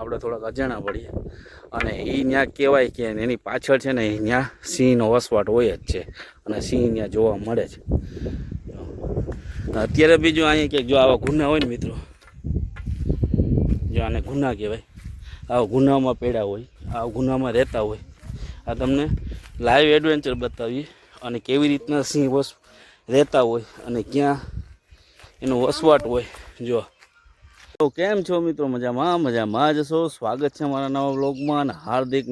આપણે થોડાક અજાણા પડીએ. અને એ ત્યાં કહેવાય કે એની પાછળ છે ને ત્યાં સિંહનો વસવાટ હોય જ છે અને સિંહ ત્યાં જોવા મળે છે. અત્યારે બીજું અહીંયા ક્યાંક જો આવા ગુના હોય ને મિત્રો, જો આને ગુના કહેવાય, આવા ગુનામાં પડ્યા હોય, આવા ગુનામાં રહેતા હોય, આ તમને લાઈવ એડવેન્ચર બતાવીએ અને કેવી રીતના સિંહ રહેતા હોય અને ક્યાં એનો વસવાટ હોય. જો તો કેમ છો મિત્રો? મજામાં જશો. સ્વાગત છે મારા નવા વ્લોગમાં અને હાર્દિક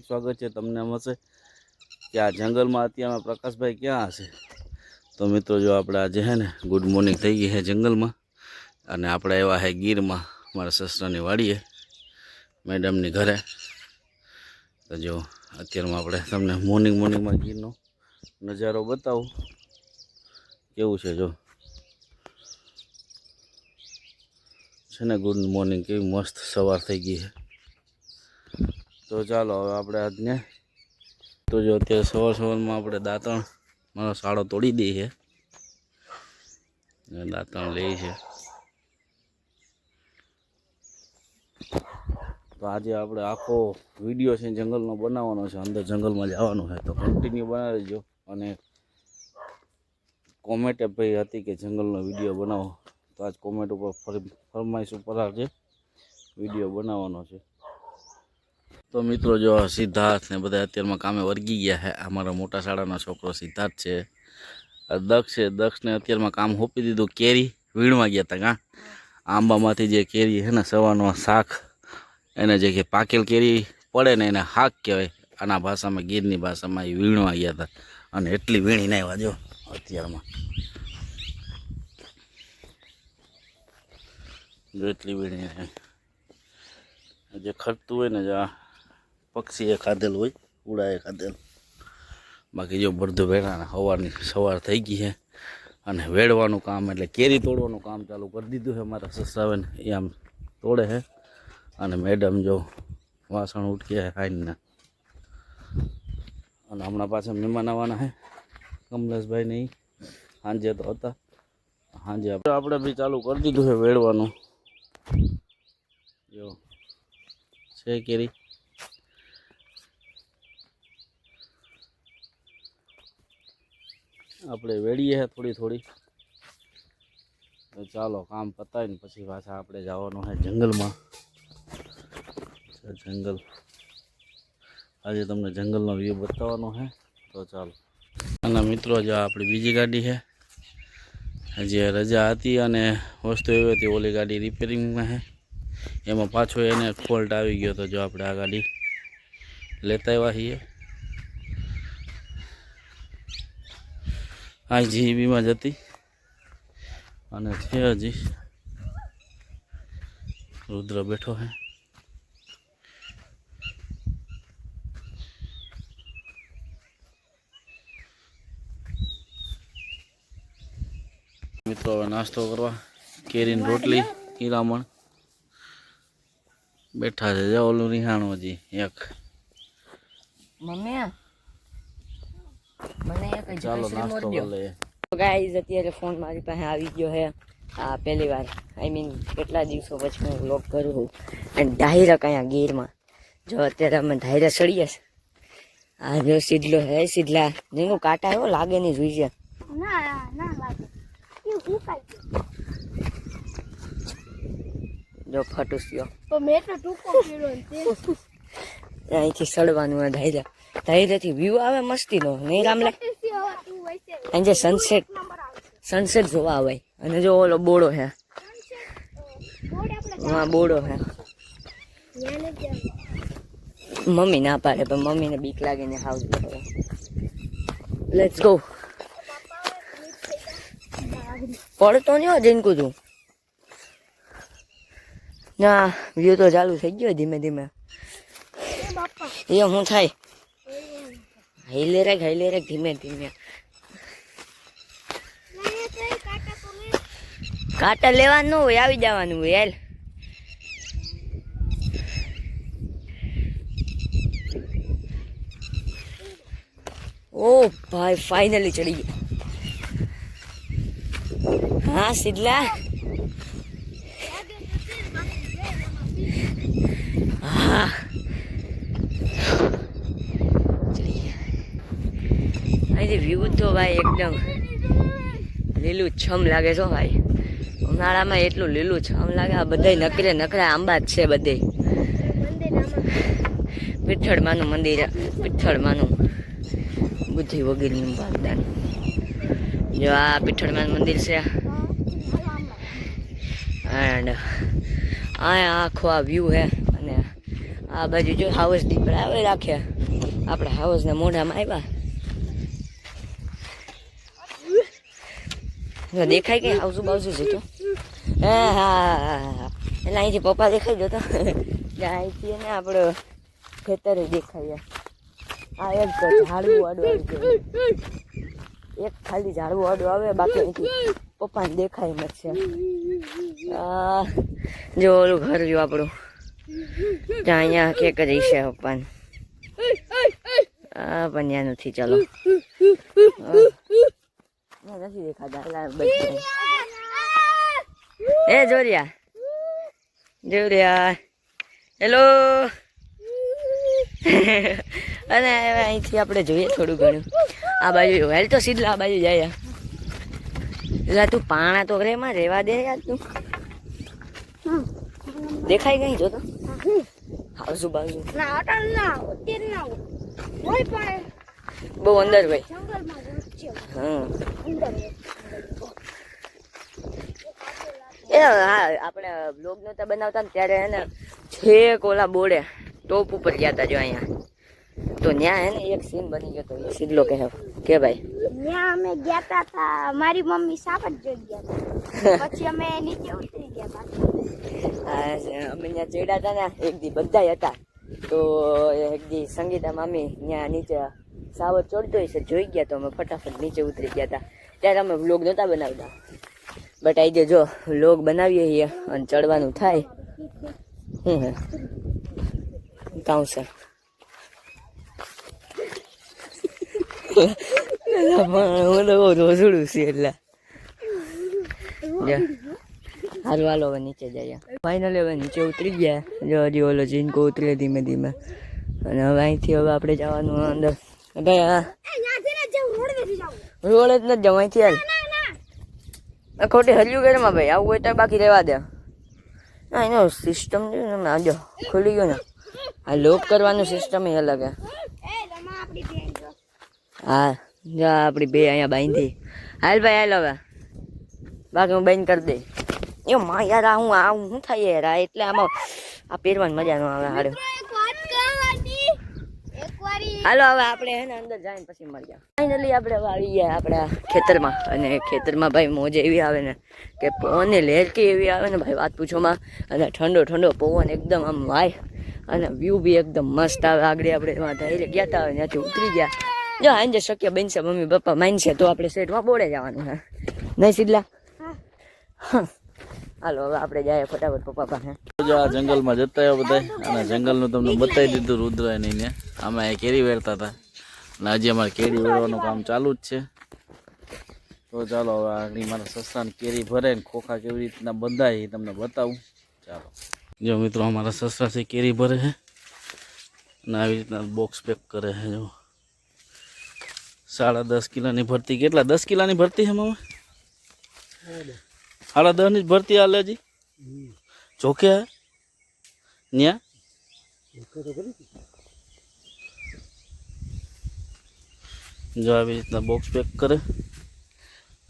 સ્વાગત છે તમને હશે કે આ જંગલમાં અત્યારમાં પ્રકાશભાઈ ક્યાં હશે. તો મિત્રો જો આપણે આજે હે ને ગુડ મોર્નિંગ થઈ ગઈ છે જંગલમાં અને આપણે આવ્યા છે ગીરમાં મારા સસરાની વાડીએ મેડમની ઘરે. તો જો અત્યારમાં આપણે તમને મોર્નિંગમાં ગીરનો નજારો બતાવું કેવું છે. જો છે ને ગુડ મોર્નિંગ, કેવી મસ્ત સવાર થઈ ગઈ છે. તો ચાલો હવે આપણે આજને તો જો અત્યારે સવારમાં આપણે દાંતણ મારો સાળો તોડી દઈએ છે, દાંતણ લે છે. તો આજે આપણે આખો વિડીયો છે જંગલનો બનાવવાનો છે, અંદર જંગલમાં જવાનું છે. તો કન્ટિન્યુ બનાવી દેજો અને કોમેન્ટ ભાઈ હતી કે જંગલનો વિડીયો બનાવો, તો આજ કોમેન્ટ ઉપર ફરમાઈશ ઉપર આજે વિડીયો બનાવવાનો છે. તો મિત્રો જો સિદ્ધાર્થ ને બધા અત્યારમાં કામે વર્ગી ગયા છે. અમારા મોટા શાળાનો છોકરો સિદ્ધાર્થ છે, દક્ષ છે. દક્ષને અત્યારમાં કામ સોંપી દીધું, કેરી વીણવા ગયા હતા. આંબામાંથી જે કેરી છે ને સવારનો શાક, એને જે કે પાકેલ કેરી પડે ને એને શાક કહેવાય આના ભાષામાં, ગીરની ભાષામાં. એ વીણવા ગયા હતા અને એટલી વીણીને આવ્યા જો અત્યારમાં, જો એટલી વીણીને. જે ખરતું હોય ને, જે પક્ષીએ ખાધેલું હોય, ઉડાએ ખાધેલું. બાકી જો બધું વેળાને સવાર થઈ ગઈ છે અને વેળવાનું કામ એટલે કેરી તોડવાનું કામ ચાલુ કરી દીધું છે. મારા સસરાને એ આમ તોડે છે અને મેડમ જો વાસણ ઉઠ્યા ખાઈને. અને હમણાં પાછા મહેમાન આવવાના છે કમલેશભાઈ નહીં, સાંજે તો હતા. સાંજે આપણે બી ચાલુ કરી દીધું છે વેળવાનું. જો છે કેરી, આપણે વેળીએ છે થોડી. તો ચાલો કામ પતાવીને પછી પાછા આપણે જવાનું છે જંગલમાં. જંગલ આજે તમને જંગલનો વ્યૂ બતાવવાનો છે. તો ચાલો. અને મિત્રો જો આપણી બીજી ગાડી છે, હજી રજા હતી અને વસ્તુ એવી હતી, ઓલી ગાડી રિપેરિંગમાં છે, એમાં પાછો એને ફોલ્ટ આવી ગયો. તો જો આપણે આ ગાડી લેતા આવ્યા છીએ. આ જીબીમાં જ હતી અને છે હજી રુદ્ર બેઠો છે. મિત્રો હવે નાસ્તો કરવા કેરીની રોટલી હીરામણ બેઠા છે. જો ઓલું રિહાણું હજી એક. ચાલો નાસ્તો કરી લઈએ. ગાઈઝ અત્યારે ફોન મારી પાસે આવી ગયો છે. આ પહેલી વાર, આઈ મીન કેટલા દિવસો પછી હું વ્લોગ કરું છું. અને ડાયરેક્ટ અહીંયા ગીરમાં જો અત્યારે અમે ધાયરા ચડીએ છે. આ જો સીધલો હે, સીધલા જેનું કાંટા એવો લાગે નહીં જોઈએ. જો ફટુસ્યો અહીંથી સડવાનું હોય ધાયરાથી વ્યૂ આવે મસ્તી નો નહીં રામલે. અહીં જે સનસેટ જોવા આવે. અને જો ઓલો બોડો હે, હા બોડો હે. મમ્મી ના પાડે પણ મમ્મીને બીક લાગીને હાવ. Let's go. પડતો નહીં હો જઈને કૂદું ના. વ્યૂ તો ચાલુ થઈ ગયો ધીમે ધીમે. એ શું થાય, હાઈલે રાખ ધીમે ધીમે. કાંટા લેવાનું હોય, આવી જવાનું હોય. યાર ઓ ભાઈ ફાઇનલી ચડી ગયા. હા સિદ્ધલા અહીંથી વ્યૂ તો ભાઈ એકદમ લીલું છમ લાગે છે ભાઈ. ઉનાળામાં એટલું લીલું છમ લાગે. આ બધા નકરા આંબા જ છે બધે. વિઠ્ઠળમાનું મંદિર, વિઠ્ઠળમાનું બુદ્ધિ વગેરેનું બાગદાન. જો આ વિઠ્ઠળમાનું મંદિર છે. એન્ડ આ આખો આ વ્યૂ હે. અને આ બાજુ જો હાઉસ દીપડા આવે રાખ્યા. આપણે હાઉસના મોઢામાં આવ્યા. દેખાય કે હાઉસ બાઉસું છે તો હા એટલે અહીંથી પપ્પા દેખાઈ જતો. અહીંથી ને આપણો ખેતર દેખાય. આ એક ઝાડવું આડું આવી ગયું. એક ખાલી ઝાડવું આડું આવે બાકી અહીંથી પપ્પાને દેખાય નથી. જો ઓલું ઘર જો આપણું ત્યાં અહીંયા કેક જ છે પપ્પાને. પણ ત્યાં નથી. ચાલો નથી દેખાતા. એ જોરિયા હેલો. અને અહીંથી આપણે જોઈએ થોડું ઘણું. આ બાજુ હેલ તો સીધા આ બાજુ જાય. એટલે તું પાણા તો રેમાં રેવા દે યાર તું. દેખાય કઈ જો તો હાઉસુ બાજુ બહુ અંદર ભાઈ. હા એ હા આપણે બ્લોગ નહોતા બનાવતા ને ત્યારે હે ને છેક ઓલા બોર્ડે ટોપ ઉપર ગયા હતા જો અહીંયા. તો ત્યાં હે ને એક સીન બની ગયો તો એ સીધલો કે ભાઈ ત્યાં અમે ગયા હતા. મારી મમ્મી સાપ જ જોઈ ગયા હતા. પછી અમે નીચે ઉતરી ગયા હતા. અમે ત્યાં ચડ્યા હતા ને એક દી બધા હતા. તો એક દી સંગીતા મામી ત્યાં નીચે સાવર ચડતો હશે જોઈ ગયા. તો અમે ફટાફટ નીચે ઉતરી ગયા હતા. ત્યારે અમે વ્લોગ નહોતા બનાવતા. બટ આજે જો વ્લોગ બનાવીએ છીએ અને ચડવાનું થાય. કાઉ છે હું તો બહુ રોઝડું છે એટલે હાલો હાલો હવે નીચે જઈએ. ફાઇનલી હવે નીચે ઉતરી ગયા. જો હજી ઓલો જીનકો ઉતરે ધીમે ધીમે. અને હવે અહીંથી હવે આપણે જવાનું અંદર. રોડ જ નથી જવું અહીંથી. હાલ ખોટી હલ્યું ઘરમાં ભાઈ. આવું હોય તો બાકી રહેવા દે. હા એનો સિસ્ટમ છે ને આજો ખુલી ગયો ને. આ લોક કરવાનું સિસ્ટમ એ અલગ હે. હા જા આપણી બે અહીંયા બાંધી. હાલ ભાઈ હાલ હવે બાકી હું બંધ કરી દઈ. એ માં યાર આ હું શું થાય યાર. આ એટલે આમાં આ પહેરવાની મજા ન આવે. હાડો હાલો હવે આપણે હે ને અંદર જઈને પછી મળ્યા. ફાઇનલી આપણે હવે આવી ગયા આપણા ખેતરમાં. અને ખેતરમાં ભાઈ મોજ એવી આવે ને કે પવનની લહેરકી એવી આવે ને ભાઈ વાત પૂછોમાં. અને ઠંડો ઠંડો પવન એકદમ આમ વાય. અને વ્યૂ બી એકદમ મસ્ત આવે. આગળ આપણે એમાં ધારે ગયા હતા ત્યાંથી ઉતરી ગયા. જો આજે શક્ય બનશે મમ્મી પપ્પા માનશે તો આપણે સેટમાં બોડે જવાનું હે નહીં સીધલા. હા હાલો હવે આપણે જાય ફટાફટ પપ્પા પાસે. આ જંગલમાં જતા આવ્યા બધા. અને જંગલનું તમને બતાવી દીધું રુદ્રાય નહીં ને. આમાં કેરી વેરતા હતા. અને હજી અમારે કેરી વેરવાનું કામ ચાલુ જ છે. તો ચાલો હવે આગળ મારા સસરાને કેરી ભરે ને ખોખા કેવી રીતના બંધાય એ તમને બતાવું. ચાલો જો મિત્રો અમારા સસરા છે કેરી ભરે છે. અને આવી રીતના બોક્સ પેક કરે છે. જો 10.5 કિલોની ભરતી. કેટલા 10 કિલોની ભરતી છે મામા? 10.5 ની ભરતી હાલે હજી. ચોકે ન્યા જો આવી રીતના બોક્સ પેક કરે.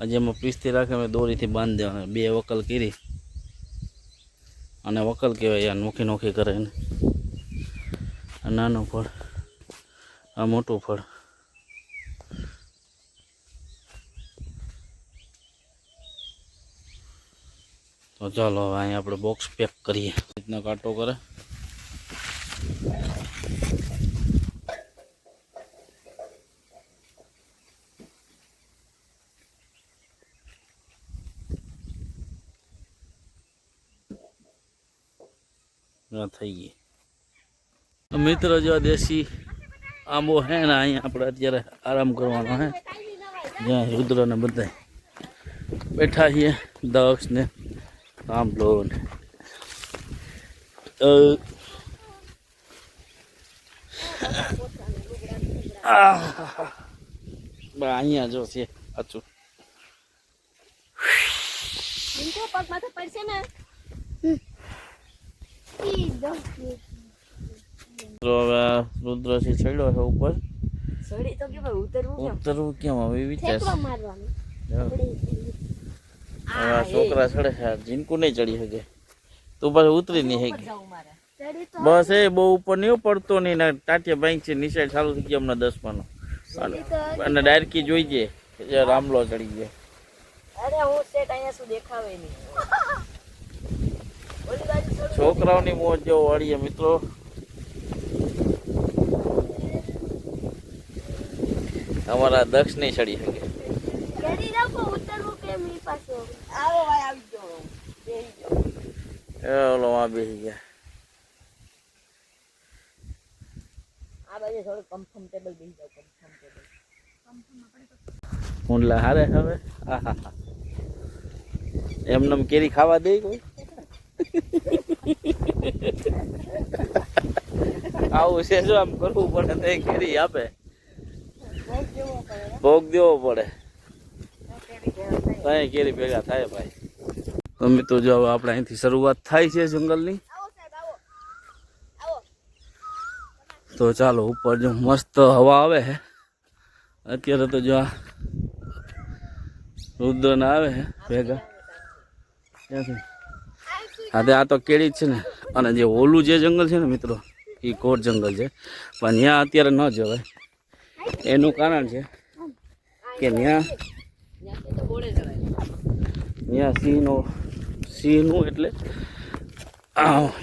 હજી એમાં પીસથી રાખે. અમે દોરીથી બાંધી દેવાના. 2 વકલ કરી. અને વકલ કહેવાય યાર નોખી નોખી કરે એને. આ નાનું ફળ, આ મોટું ફળ. તો ચાલો હવે અહીંયા આપણે બોક્સ પેક કરીએ. રીતના કાંટો કરે. થઈ ગઈ મિત્ર. જો દેશી આંબો હે ને અહીંયા આપણે અત્યારે આરામ કરવાનો હે. જ્યાં રુદ્ર ને બધા બેઠા છીએ. દક્ષ ને આંબલો ને અહીંયા જો છે સાચું. ઇન્કો પગ માથે પડશે ને. ઈ દો તો હવે રુદ્રસિંહ ચડ્યો છે ઉપર. સડી તો કે ભાઈ ઉતરવું કેમ? ઉતરવું કેમ હવે વિચાર. ઠેકવા મારવાનું હવે આ છોકરા ચડે છે, જીનકુ નહીં ચડી શકે. તું પાછું ઉતરી નહીં શકે. જાઉં મારે. ચડી તો બસ એ બહુ ઉપર નહીં પડતો નહીં ને ટાટિયા બાઈક છે નિશાળ ચાલુ થઈ ગયા હમણાં 10 અને ડાયરેક્ટ જોઈએ કે રામલો ચડી ગયો. અરે હું સેટ અહીંયા શું દેખાવે નહીં. ઓલી બાજુ થોડું છોકરાઓની મોજ જો વાળીએ મિત્રો. અમારા દક્ષ નહીં ચડી શકે. ચડી રાખો ઉતરવું કેમ ઈ પાછો આવો ભાઈ આવી ગયો. બેહી ગયો. એ ઓલો માં બેસી ગયા. આ બાજુ થોડું કમ્ફર્ટેબલ બેહી જાવ. કમ્ફર્ટેબલ. ઊંડલા હારે હવે. આહા એમને કેરી ખાવા દે કોઈ. આવું છે જો આમ કરવું પડે તો એ કેરી આપે. ભોગ દેવો પડે તો કેરી ભેગા થાય ભાઈ. તો મિત્રો જો હવે આપણે અહીંથી શરૂઆત થાય છે જંગલની. તો ચાલો ઉપર જો મસ્ત હવા આવે છે અત્યારે. તો જો આ રુદ્ર આવે છે ભેગા. હા તે આ તો કેળી જ છે ને. અને જે ઓલું જે જંગલ છે ને મિત્રો એ કોટ જંગલ છે, પણ ત્યાં અત્યારે ન જવાય. એનું કારણ છે કે ત્યાં સિંહનું એટલે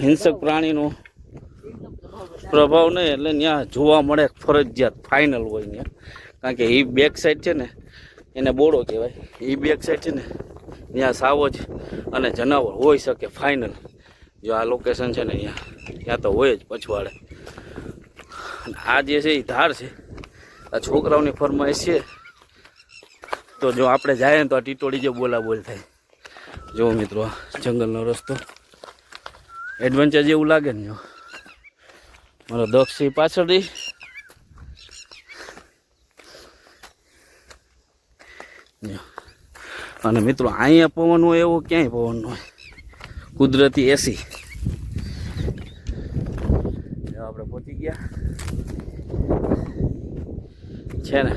હિંસક પ્રાણીનો પ્રભાવ નહીં, એટલે ત્યાં જોવા મળે ફરજિયાત ફાઇનલ હોય ત્યાં. કારણ કે એ બેક સાઈડ છે ને એને બોડો કહેવાય. એ બેક સાઈડ છે ને ત્યાં સાવજ અને જનાવર હોઈ શકે ફાઇનલ. જો આ લોકેશન છે ને ત્યાં તો હોય જ પછવાડે. આ જે છે એ ધાર છે, આ છોકરાઓની ફરમાઈશ છે. તો જો આપણે જાય ને તો આ ટીટોળી જે બોલાબોલ થાય. જો મિત્રો જંગલનો રસ્તો એડવેન્ચર જેવું લાગે ને. જો મારો દક્ષી પાછળ રહી. અને મિત્રો અહીંયા પવન હોય એવો ક્યાંય પવન હોય. કુદરતી એસી. આપણે પહોંચી ગયા છે ને.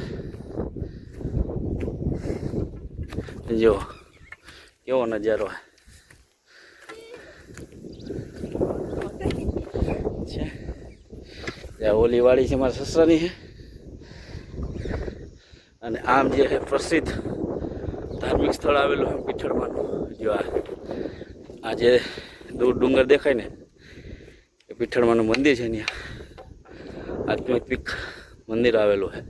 જો કેવો નજારો છે. ઓલી વાડી છે મારા સસરાની છે. અને આમ જે છે પ્રસિદ્ધ ધાર્મિક સ્થળ આવેલું છે પીઠળમાંનું. જો આ જે દૂર ડુંગર દેખાય ને એ પીઠળમાંનું મંદિર છે. ત્યાં આધ્યાત્મિક મંદિર આવેલું છે.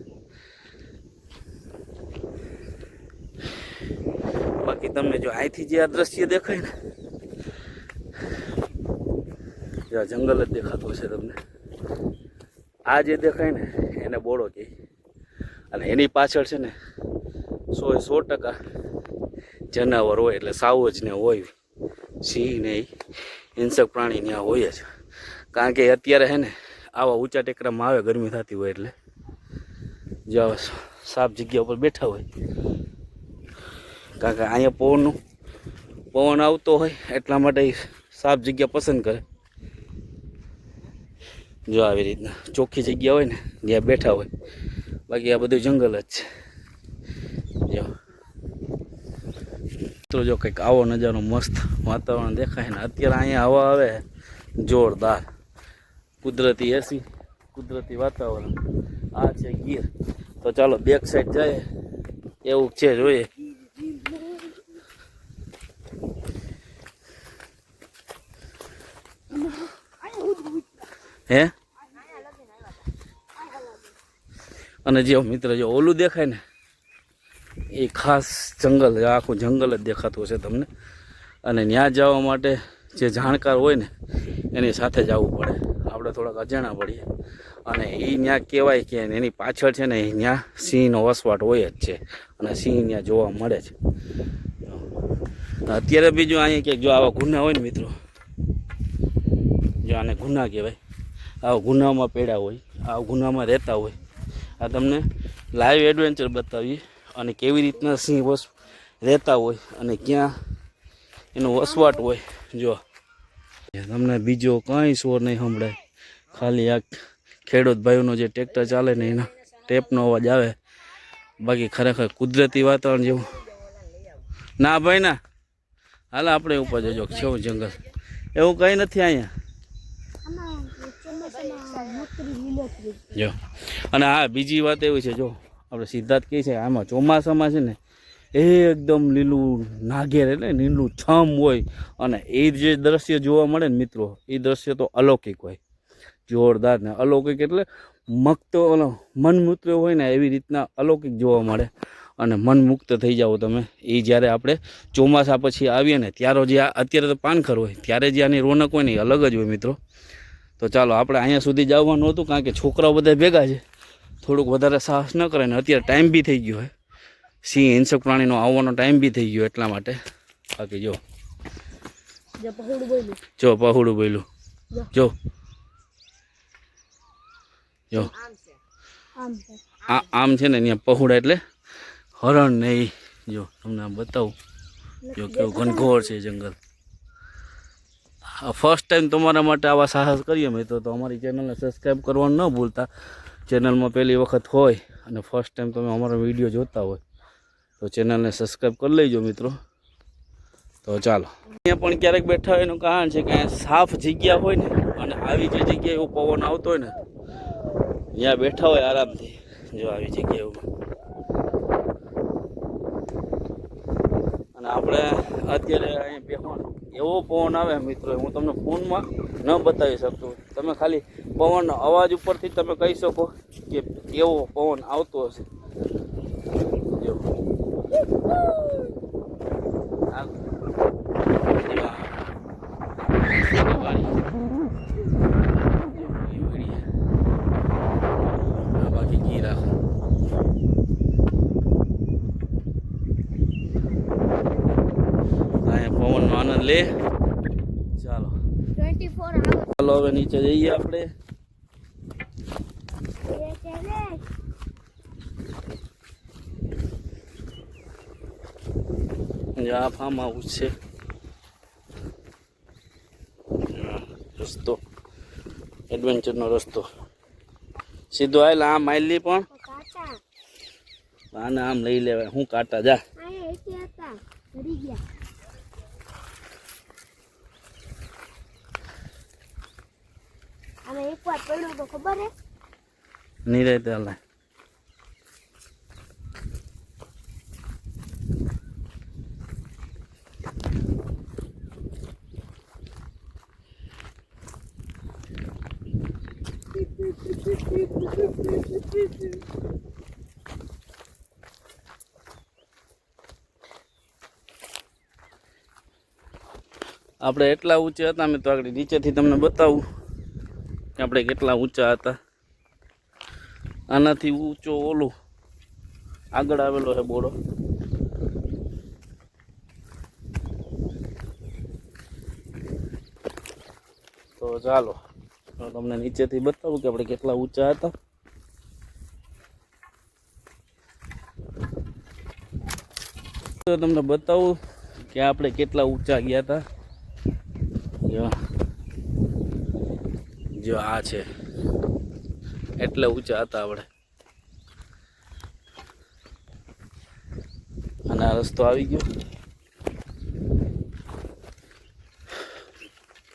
બાકી તમને જો અહીંથી જે આ દ્રશ્ય દેખાય ને જો જંગલ જ દેખાતું હશે તમને. આ જે દેખાય ને એને બોડો કહે. અને એની પાછળ છે ને 100% જનાવર હોય, એટલે સાવજ ને હોય, સિંહ ને હિંસક પ્રાણી ત્યાં હોય જ. કારણ કે અત્યારે છે ને આવા ઊંચા ટેકરામાં આવે ગરમી થતી હોય એટલે જો સાફ જગ્યા ઉપર બેઠા હોય. કારણ કે અહીંયા પવન આવતો હોય એટલા માટે સાફ જગ્યા પસંદ કરે. જો આવી રીતના ચોખ્ખી જગ્યા હોય ને ત્યાં બેઠા હોય. બાકી આ બધું જંગલ જ છે. જો તો જો કંઈક આવો નજારો મસ્ત વાતાવરણ દેખાય ને. અત્યારે અહીંયા હવા આવે જોરદાર. કુદરતી એસી, કુદરતી વાતાવરણ. આ છે ગીર. તો ચાલો બેક સાઈડ જાય એવું છે, જોઈએ. હે અને જે મિત્ર જો ઓલું દેખાય ને એ ખાસ જંગલ, આખું જંગલ જ દેખાતું હશે તમને. અને ત્યાં જવા માટે જે જાણકાર હોય ને એની સાથે જવું પડે. આપણે થોડાક અજાણા પડીએ. અને એ ત્યાં કહેવાય કે એની પાછળ છે ને ત્યાં સિંહનો વસવાટ હોય જ છે. અને સિંહ ત્યાં જોવા મળે છે. અત્યારે બીજું અહીંયા ક્યાંક જો આવા ગુના હોય ને મિત્રો, જો આને ગુના કહેવાય. આવા ગુનામાં પડ્યા હોય, આવા ગુનામાં રહેતા હોય આ તમને લાઈવ એડવેન્ચર બતાવીએ અને કેવી રીતના સિંહ રહેતા હોય અને ક્યાં એનો વસવાટ હોય. જો તમને બીજો કાંઈ શોર નહીં સંભળાય, ખાલી આ ખેડૂત ભાઈઓનો જે ટ્રેક્ટર ચાલે ને એના ટેપનો અવાજ આવે. બાકી ખરેખર કુદરતી વાતાવરણ જેવું ના ભાઈ ના. હાલ આપણે ઉપર જજો કેવું જંગલ, એવું કંઈ નથી અહીંયા. જો અને હા બીજી વાત એવી છે, જો આપણે સિદ્ધાર્થ કહે છે આમાં ચોમાસામાં છે ને એકદમ લીલું નાગેર એટલે લીલું છમ હોય અને એ જે દ્રશ્ય જોવા મળે ને મિત્રો, એ દ્રશ્ય તો અલૌકિક હોય, જોરદાર ને અલૌકિક એટલે મગતો મનમૂત્ર હોય ને એવી રીતના અલૌકિક જોવા મળે અને મન મુક્ત થઈ જાઓ તમે. એ જ્યારે આપણે ચોમાસા પછી આવીએ ને ત્યારે જે અત્યારે તો પાનખર હોય ત્યારે જે આની રોનક હોય ને એ અલગ જ હોય મિત્રો. તો ચાલો આપણે અહીંયા સુધી જવાનું હતું, કારણ કે છોકરાઓ બધા ભેગા છે, થોડુંક વધારે સાહસ ન કરે ને અત્યારે ટાઈમ બી થઈ ગયો હોય, સિંહ હિંસક પ્રાણીનો આવવાનો ટાઈમ બી થઈ ગયો એટલા માટે. બાકી જો પહોળું બોલ્યું જો જો આમ છે ને અહીંયા પહોળા એટલે હરણ ને એ જો તમને આમ બતાવું. જો કેવું ઘનઘોર છે જંગલ. ફર્સ્ટ ટાઈમ તમારા માટે આવા સાહસ કરીએ મિત્રો તો અમારી ચેનલને સબસ્ક્રાઈબ કરવાનું ન ભૂલતા. ચેનલમાં પહેલી વખત હોય અને ફર્સ્ટ ટાઈમ તમે અમારો વિડીયો જોતા હોય તો ચેનલને સબસ્ક્રાઈબ કરી લેજો મિત્રો. તો ચાલો અહીંયા પણ ક્યારેક બેઠા હોય એનું કારણ છે કે સાફ જગ્યા હોય ને અને આવી જે જગ્યાએ એવો પવન આવતો હોય ને ત્યાં બેઠા હોય આરામથી. જો આવી જગ્યાએ અને આપણે અત્યારે અહીંયા બેસવાનું એવો પવન આવે મિત્રો, હું તમને ફોનમાં ન બતાવી શકતો. તમે ખાલી પવનનો અવાજ ઉપરથી તમે કહી શકો કે કેવો પવન આવતો હશે. જો બાકી ઘી રાખો. પવનનો આનંદ લે. ચાલો 24 hours. ચાલો હવે નીચે જઈએ આપણે. આ ફાર્મ હાઉસ છે. રસ્તો એડવેન્ચરનો રસ્તો સીધો આવેલા આમ આવેલી પણ આને આમ લઈ લેવાય. હું કાંટા જા અને એક વાર પડ્યું તો ખબર હે નહીં રહેતા હાલ. આપણે એટલા ઊંચા હતા મેં તો આગળ નીચેથી તમને બતાવું કે આપણે કેટલા ઊંચા હતા. આનાથી ઊંચો ઓલું આગળ આવેલો છે બોડો. તો ચાલો તમને નીચેથી બતાવું કે આપણે કેટલા ઊંચા હતા. તો તમને બતાવું કે આપણે કેટલા ઊંચા ગયા હતા. જો આ છે એટલે ઊંચા હતા આપણે. અને આ રસ્તો આવી ગયો.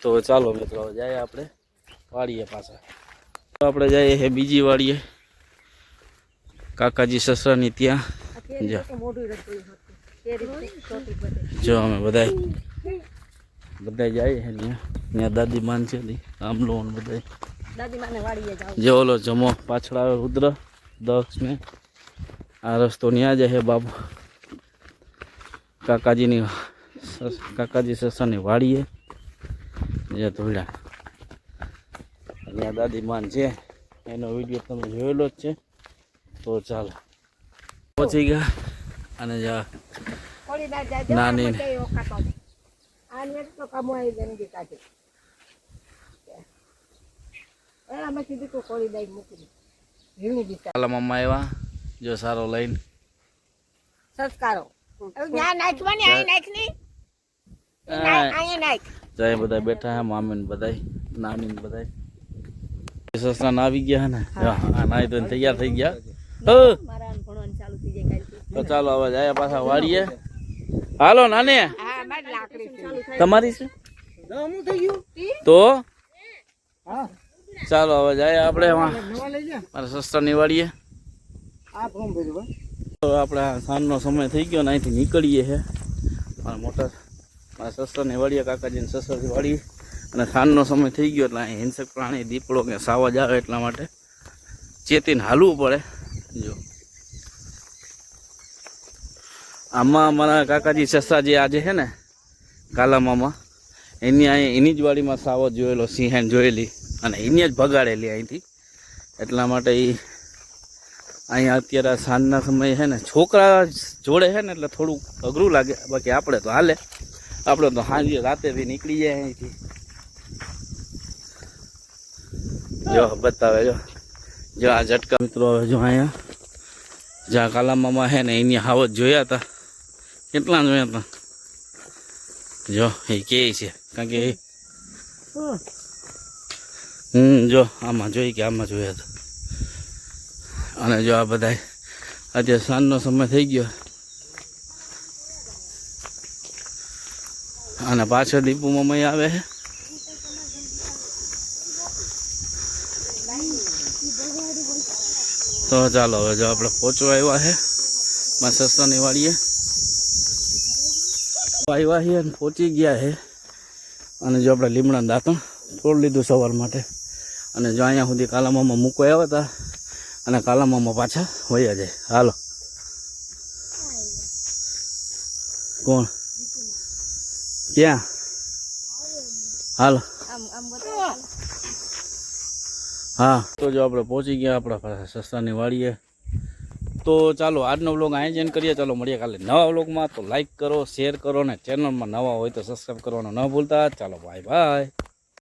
તો ચાલો મિત્રો જાય આપણે વાડીએ પાછા. આપણે જઈએ છે બીજી વાડીએ કાકાજી સસરાની ત્યાં. જો અમે બધા જાય છે ત્યાં દાદી માન છે આમલો બધા જે ઓલો જમો પાછળ આવે રુદ્ર દક્ષ ને આ રસ્તો ત્યાં જાય છે બાબુ કાકાજી સસાની વાડીએ જે ધોળા ત્યાં દાદી માન છે એનો વિડીયો તમે જોયેલો જ છે. તો ચાલો પહોંચી ગયા અને નાની કાલા મામા આવ્યા જો સારો લઈને સંસ્કારો ના નાખવાની આ નાખની આ નાખ જય બધા બેઠા હે મામી ને બધાય નાની ને બધાય સસરા ના આવી ગયા ને આ નાઈ તો તૈયાર થઈ ગયા મારા ભણવાનું ચાલુ થઈ જાય કાલથી તો ચાલો હવે જાય પાછા વાડીએ હાલો નાને હા મારી લાકડી છે તમારી છે તો ચાલો હવે જાય આપણે મારા સસ્તાની વાડીએ તો આપણે સાંજનો સમય થઈ ગયો ને અહીંથી નીકળીએ છે મારા મોટા મારા સસ્તાની વાડીએ કાકાજીને સસરાની વાડીએ અને સાંજનો સમય થઈ ગયો એટલે અહીં હિંસક પ્રાણી દીપડો કે સાવજ આવે એટલા માટે ચેતીને હાલવું પડે જો આમાં અમારા કાકાજી સસરા જે આજે છે ને કાલા મામા એની જ વાડીમાં સાવજ જોયેલો સિંહણ જોયેલી અને એને જ ભગાડેલી અહીંથી એટલા માટે એ અહીંયા અત્યારે સાંજના સમયે છે ને છોકરા જોડે છે ને એટલે થોડું અઘરું લાગે બાકી આપણે તો હાલે આપણે તો સાંજે રાતે બી નીકળી જાય અહીંથી જો બતાવે જો આ ઝટકા મિત્રો હવે જો અહીંયા જ્યાં કાલા મામા છે ને એની હાવત જોયા હતા કેટલા જોયા હતા જો એ કે છે કારણ કે જો આમાં જોઈ કે આમાં જોયા હતા અને જો આ બધા અત્યારે સાંજનો સમય થઈ ગયો અને પાછળ દીપુ મમ્મી આવે છે તો ચાલો હવે જો આપણે પહોંચવા આવ્યા છે મારા સસ્તાની વાડીએ આવ્યા છીએ અને પહોંચી ગયા છે અને જો આપણે લીમડાનું દાંતણ તોડી લીધું સવાર માટે અને જો અહીંયા સુધી કાલા મામા મૂકવા આવ્યા હતા અને કાલા મામા પાછા વયા જાય હાલો કોણ ક્યાં હાલો હા તો જો આપણે પહોંચી ગયા આપણા પાછા સસ્તાની વાડીએ તો ચાલો આજનો વ્લોગ અહીં જ એન્ડ કરીએ ચાલો મળીએ કાલે નવા વ્લોગમાં તો લાઈક કરો શેર કરો ને ચેનલમાં નવા હોય તો સબસ્ક્રાઈબ કરવાનું ન ભૂલતા ચાલો બાય બાય